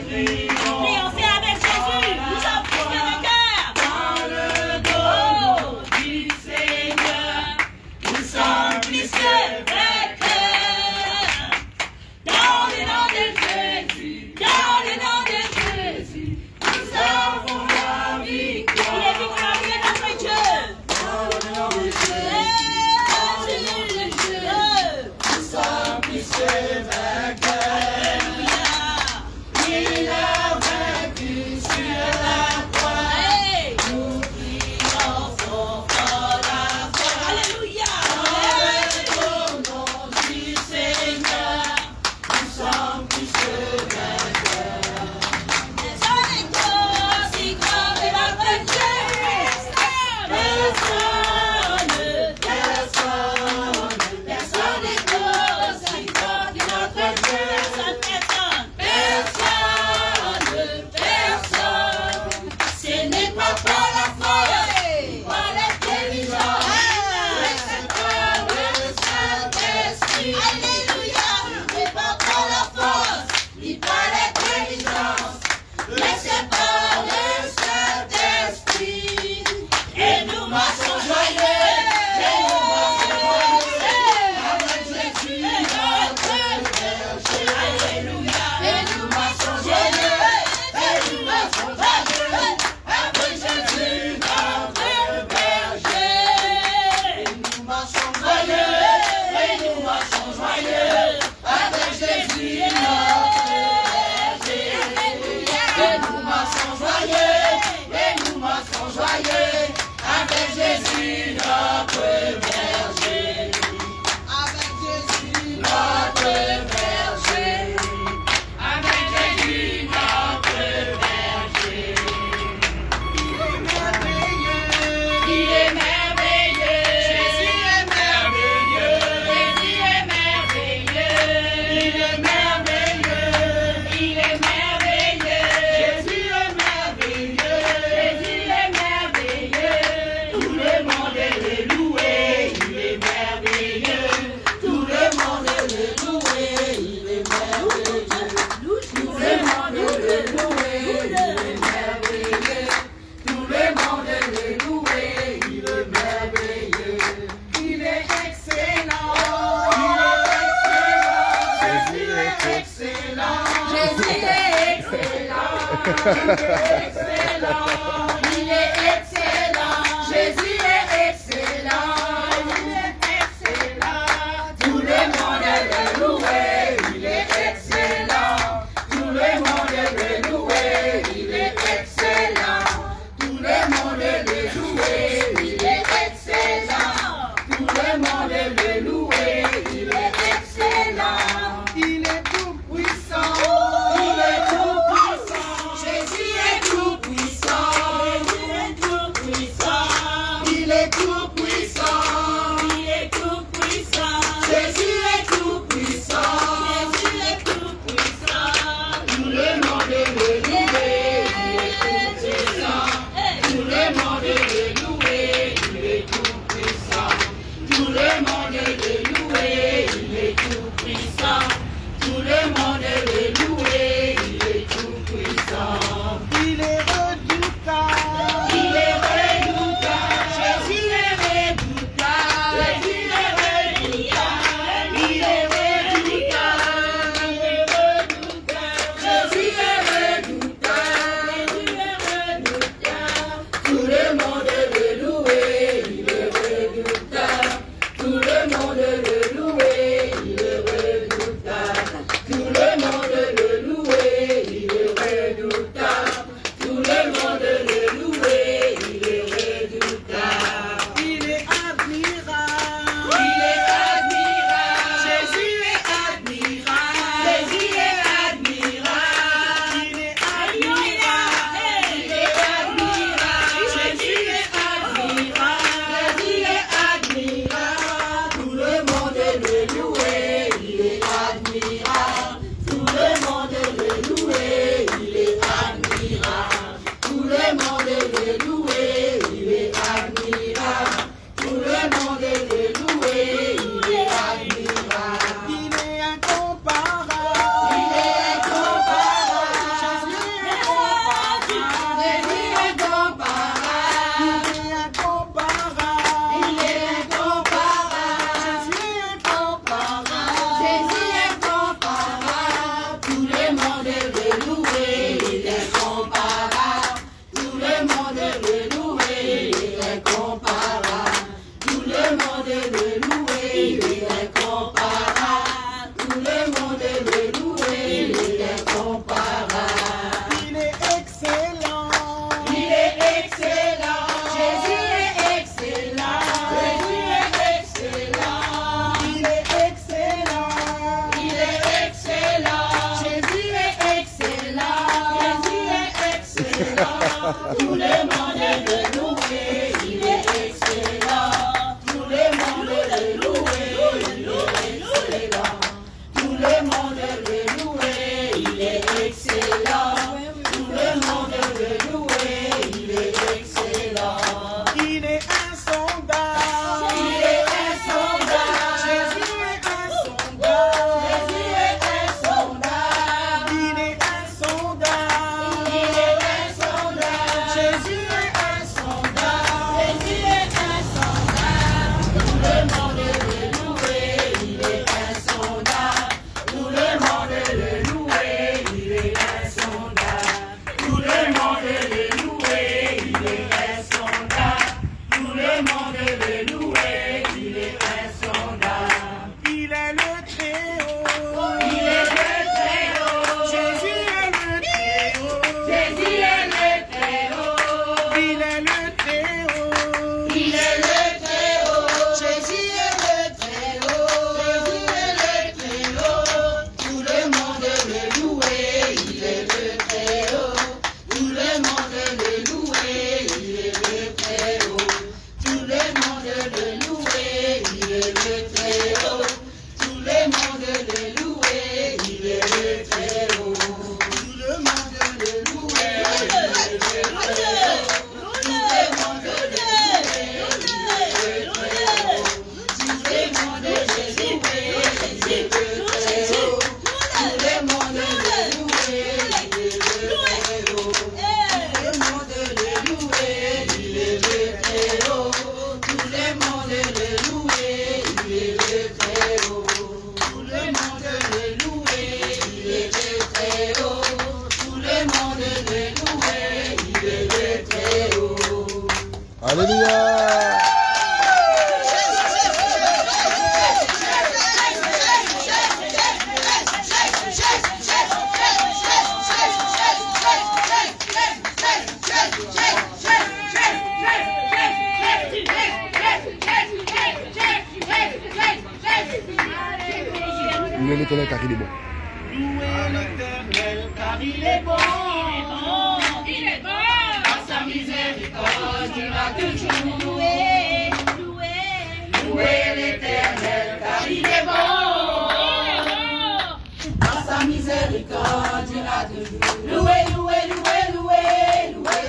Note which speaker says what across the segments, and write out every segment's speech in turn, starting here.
Speaker 1: Triompher avec Jésus. Nous sommes plus que vainqueurs.
Speaker 2: Dans le dos du Seigneur, nous sommes plus que vainqueurs. Dans le nom de Jésus, dans le nom de Jésus, nous avons la victoire.
Speaker 1: Il est victorieux, notre Dieu.
Speaker 2: Dans le nom de Jésus, nous sommes plus que vainqueurs. Il a vaincu sur la croix. Nous triomphons par la foi.
Speaker 1: Alléluia.
Speaker 2: Au nom du Seigneur, nous sommes plus que vainqueurs.
Speaker 1: Personne n'est aussi grand que notre Dieu.
Speaker 2: Personne n'est aussi grand que notre Dieu. Personne. Ce n'est pas par la force, par l'intelligence, mais c'est par le Saint-Esprit.
Speaker 1: Alléluia.
Speaker 2: Ce n'est pas par la force, ni par l'intelligence, mais c'est par le Saint-Esprit. Et nous marchons joyeux, et nous marchons joyeux, avec Jésus notre berger. Alléluia. Et nous marchons joyeux, et nous marchons joyeux, avec Jésus notre berger. Et nous marchons joyeux, et nous marchons joyeux, avec Jésus notre berger. Et nous marchons joyeux, et nous marchons joyeux, avec Jésus notre berger. Avec Jésus notre berger. Avec Jésus notre berger. Il est merveilleux. Jésus est merveilleux. Jésus est merveilleux. Il est merveilleux. Il est merveilleux. Jésus est merveilleux. Jésus est merveilleux. Tout le monde est loué. Il est merveilleux. Tout le monde est loué. Il est merveilleux. Tout le monde est loué. Il est merveilleux. Tout le monde est loué. Il est merveilleux. Il est excellent. Il est excellent. Jésus est excellent. Il est excellent. Jésus est excellent. Il est excellent. Tout le monde est loué. Il est excellent. Tout le monde est loué. Il est excellent. Tout le monde est loué. Il est excellent. Tout le monde est loué. Il est excellent. Il est tout puissant. Il est tout puissant. Jésus est tout puissant. excellent. Tout le monde le louer, il est excellent. Tout le monde le louer, il est excellent. Tout le monde le louer, il est excellent. Tout le monde le louer, il est excellent.
Speaker 3: Il est insondable.
Speaker 2: Il est insondable.
Speaker 3: Jésus est insondable.
Speaker 2: Jésus est insondable.
Speaker 3: Il est insondable.
Speaker 2: Il est insondable.
Speaker 3: Jésus est insondable.
Speaker 2: Jésus est insondable. Tout le monde le louer, il est insondable. Tout le monde le louer, il est insondable. Tout le monde le louer, il est insondable. Tout le monde le louer, il est insondable.
Speaker 3: Il est le Très-Haut.
Speaker 2: Il est le Très-Haut.
Speaker 3: Jésus est le Très-Haut.
Speaker 2: Jésus est le Très-Haut.
Speaker 3: Il est le Très-Haut.
Speaker 2: Il est le Très-Haut.
Speaker 3: Jésus est le Très-Haut.
Speaker 2: Jésus est le Très-Haut. Tout le monde le louer, il est le Très-Haut. Tout le monde le louer, il est le Très-Haut. Tout le monde le louer, il est le Très-Haut. Tout le monde le louer, il est le Très-Haut. Tout le monde le louer, il est le Très-Haut. Tout le monde le louer, il est le Très-Haut. Tout le monde le louer, il est le Très-Haut. Tout le monde le louer, il est le Très-Haut. Tout le monde le louer, il est le Très-Haut. Tout le monde le louer, il est le Très-Haut. Tout le monde le louer, il est le Très-Haut. Tout le monde le louer, il est le Très-Haut.
Speaker 4: Alléluia. Louez l'Éternel car il est bon.
Speaker 3: Louez l'Éternel car
Speaker 2: Il est bon, il est bon, par sa miséricorde durera toujours. Louez, louez, louez l'Éternel car il est bon, par sa miséricorde durera toujours. Louez, louez, louez, louez, louez.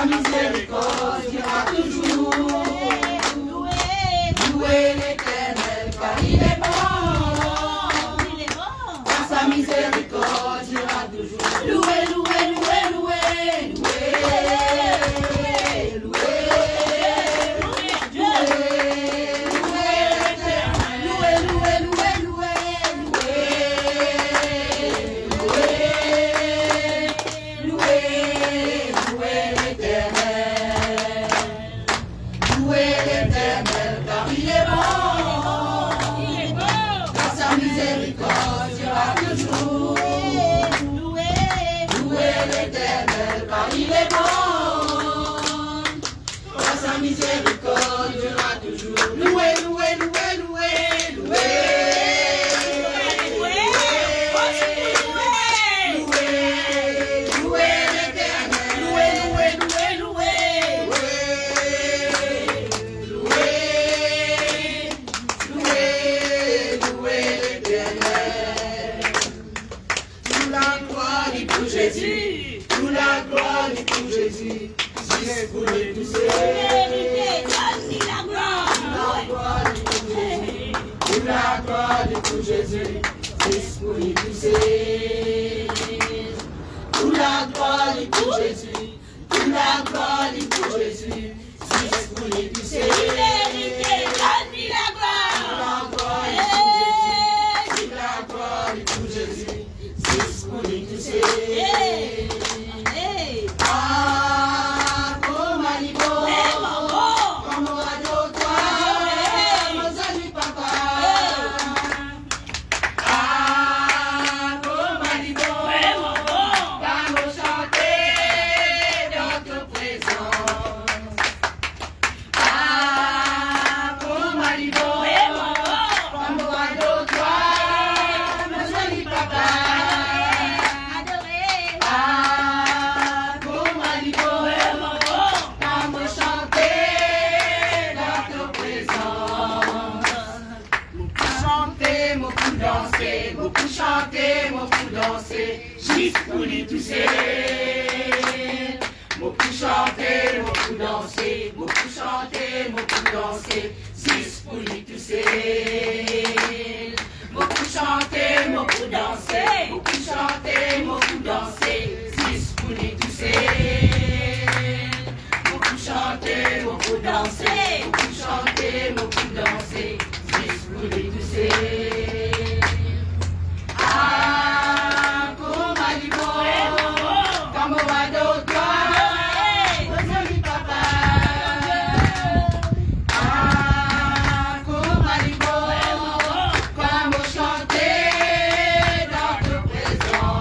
Speaker 2: Miséricorde durera toujours. Louez l'Éternel car il est bon. Par sa miséricorde durera toujours. Louez, louez, louez, louez, louez, louez, louez l'Éternel. Louez, louez, louez, louez, louez, louez l'Éternel. Louez l'Éternel car il est bon. Par sa miséricorde durera toujours. Louez l'Éternel car il est bon. Par sa miséricorde durera toujours. Louez, louez, louez, louez, louez. Jésus, toute la gloire est pour Jésus, juste pour les pousser. Toute la gloire est pour Jésus, juste pour les pousser. Toute la gloire est pour Jésus, toute la gloire est pour Jésus, juste pour les pousser. Toute la gloire est pour Jésus, juste pour les pousser. Papa. danser, beaucoup chanter, beaucoup danser, juste pour lui tousser. Beaucoup chanter, beaucoup danser, beaucoup chanter, beaucoup danser, juste pour lui tousser. Beaucoup chanter, beaucoup danser, beaucoup chanter, beaucoup danser, juste pour lui tousser. Beaucoup chanter, beaucoup danser, beaucoup chanter, beaucoup danser, juste pour lui tousser. Ah, comme Alibo, comme Wado, toi, mon joli papa. Ah, comme Alibo, comme chanter dans le présent.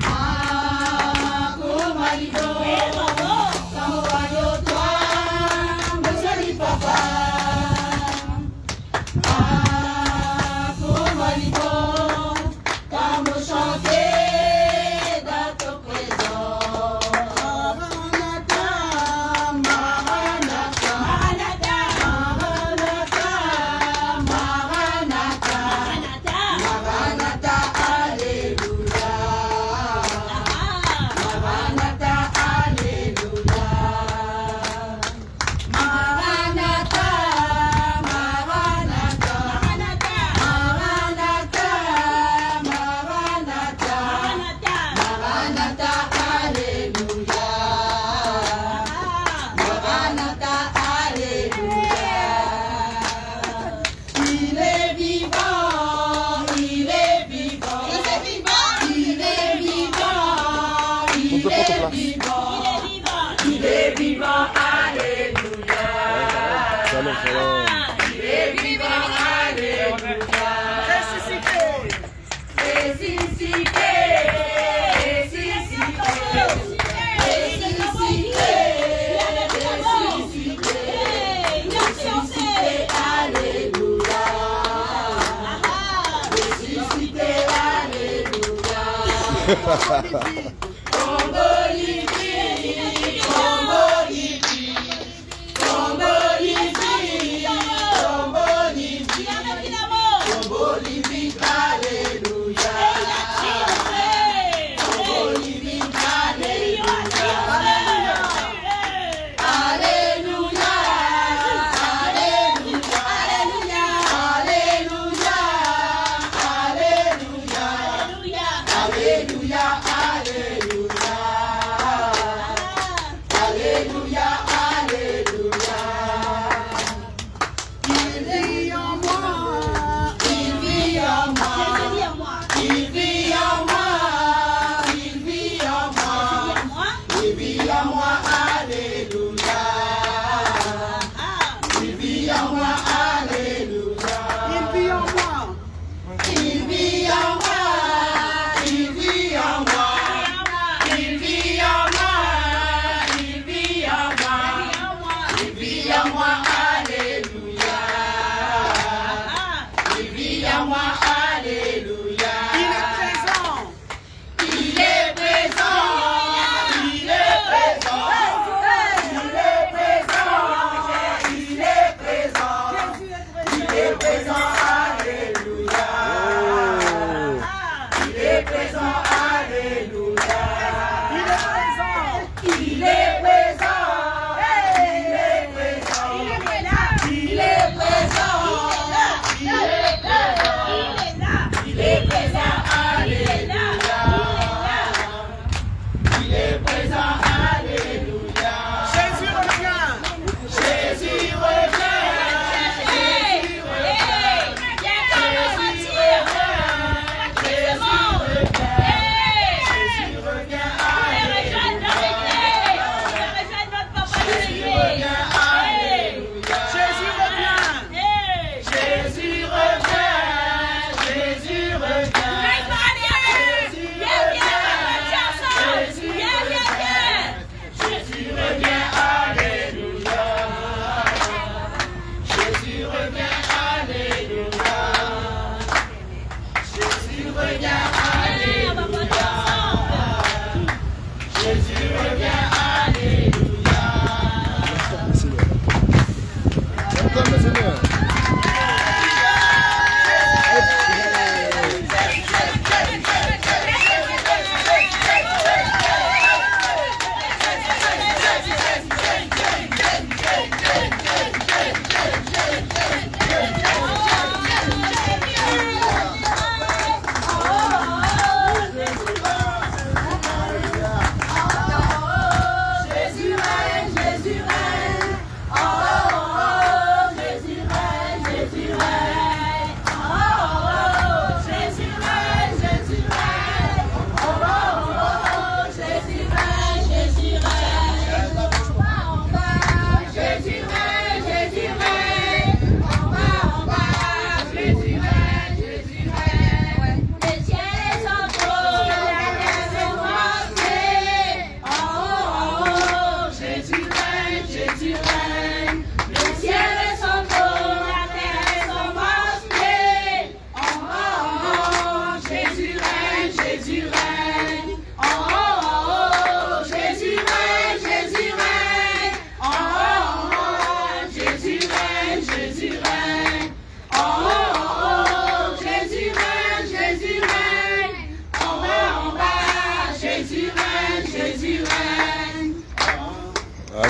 Speaker 2: Ah, comme Alibo, comme Wado, toi, mon joli papa. Ah, comme Alibo, comme chanter dans ton présent. Maranatha, Maranatha, Maranatha, Maranatha, Maranatha, Alléluia. Maranatha, Alléluia. Maranatha, Maranatha, Maranatha, Maranatha, Maranatha, Alléluia. Maranatha, Alléluia. Il est vivant, il est vivant, il est vivant, il est vivant, il est vivant, il est vivant, Alléluia.
Speaker 4: Shalom, shalom.
Speaker 2: Il est vivant, Alléluia. Ressuscité, ressuscité, ressuscité, ressuscité, Alléluia. Ressuscité, Alléluia. Combo Livy, Combo Livy, Combo Livy, Combo Livy, Combo Livy, Alléluia. Combo Livy, Alléluia. Alléluia, Alléluia, Alléluia, Alléluia, Alléluia, Alléluia, Alléluia. Il vit en moi, il vit en moi, il vit en moi, il vit en moi, il vit en moi, Alléluia. Il vit en moi, Alléluia. Il vit en moi. Il vit en moi, il vit en moi, il vit en moi, il vit en moi, il vit en moi, Alléluia. Il vit en moi, Alléluia. Il est présent, il est présent, il est présent, il est présent, il est présent, il est présent, Alléluia. Il est présent, Alléluia. Il est présent, il est présent, il est présent, il est présent, il est présent, il est présent, Alléluia. Il est présent, Alléluia. Jésus revient, Jésus revient, Jésus revient, Jésus revient, Alléluia. Jésus revient, Alléluia. Jésus revient, Jésus revient, Jésus revient. Jésus revient, Alléluia. Jésus revient, Alléluia. Jésus revient, Alléluia. Jésus revient, Alléluia.
Speaker 4: Acclame le Seigneur.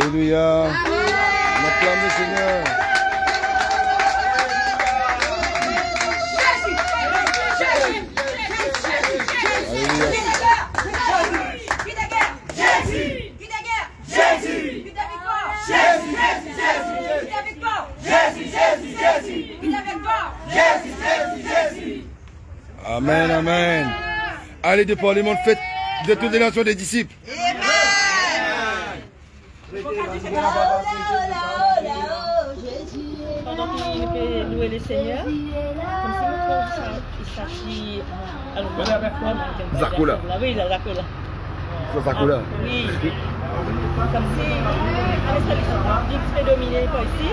Speaker 4: Alléluia. On acclame le Seigneur. Amen, amen. Allez de par le monde, faites de toutes les nations des disciples.
Speaker 1: Pendant qu'il peut louer le Seigneur, comme ça, on trouve ça, il s'agit.
Speaker 4: Zakula.
Speaker 1: Oui, la Zakula.
Speaker 4: Ça, Zakula.
Speaker 1: Oui. Comme si, avec ça, il se dominer par ici.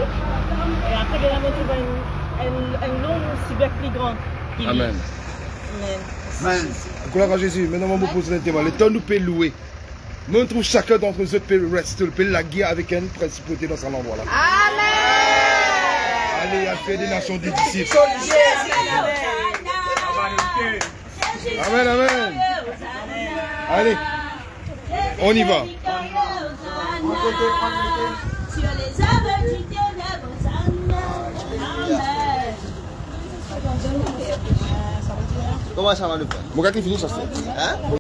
Speaker 1: Et après, de la montée, il va un long cyber plus grand.
Speaker 4: Amen.
Speaker 1: Amen.
Speaker 4: Gloire à Jésus. Maintenant, on va vous poser un témoin. Le temps nous peut louer. Nous trouvons chacun d'entre nous peut rester, peut la guerre avec une principauté dans cet endroit-là.
Speaker 2: Amen.
Speaker 4: Allez, à faire des nations des disciples. Amen, amen. Allez, on y va.
Speaker 2: Sur les arbres du Dieu de
Speaker 3: Comment ça va le faire?
Speaker 4: Mon gars qui finit ça, c'est.
Speaker 3: Hein?